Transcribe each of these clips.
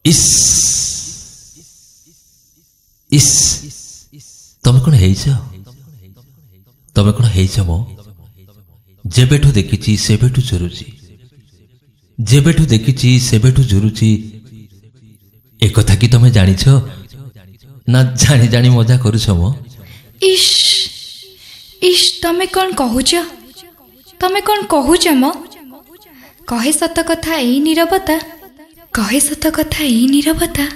इस इस तमे कौन है तमे कौन है मो जेबेठू देखी सेबेठू झुरुची जेबेठू देखी सेबेठू झुरुची एक कथा कि तमे जानिछ ना जानी जानी मजा करुछ मो इश इश तमे कौन कहूच मो कहे सत कथा एई नीरवता कहे सत कथा एई नीरवता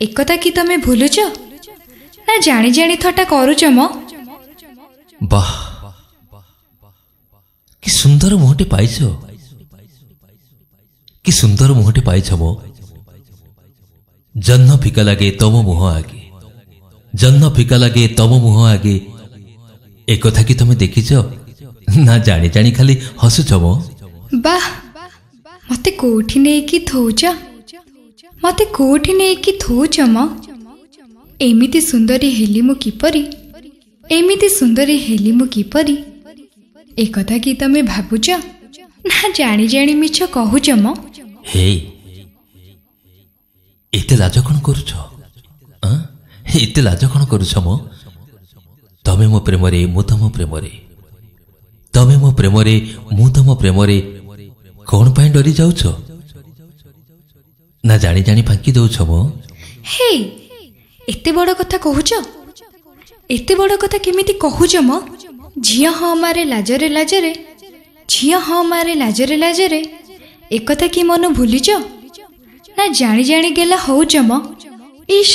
एक कथा कि तमे भूलुच ना जानी जानी थटा करुच मो वाह कि सुंदर मुहटे पाइछ कि सुंदर मुहटे पाइछ मो जन्न फिका लगे तम मुह आगे जन्न फिका लगे तम मुह आगे एक कथा कि तमे देखिछ ना जानी जानी खाली हसुछ मो वाह मते कोठी नेकी थौच मते कोठी नेकी थौच म एमिति सुंदरी हेली मु किपरि एमिति सुंदरी हेली मु किपरि ए कथा कि तमे भाबुच ना जानी जानी मिछ कहूच म हे एते लाज कोन करूछ एते लाज कोन करूछ मो तमे मो प्रेम रे मु तम प्रेम रे तमे मो प्रेम रे मु तम प्रेम रे कौन पाई डरी जाउछ ना जानी जानी फांकी दउछ मो हे एते बड़ कथा कहूच एते बड़ कथा केमिति कहूच म झिया हाँ मारे लाजरे लाजरे झिया हाँ मारे लाजरे लाजरे एक कथा कि मन भूलिच ना जानी जानी गेला हौच म इश।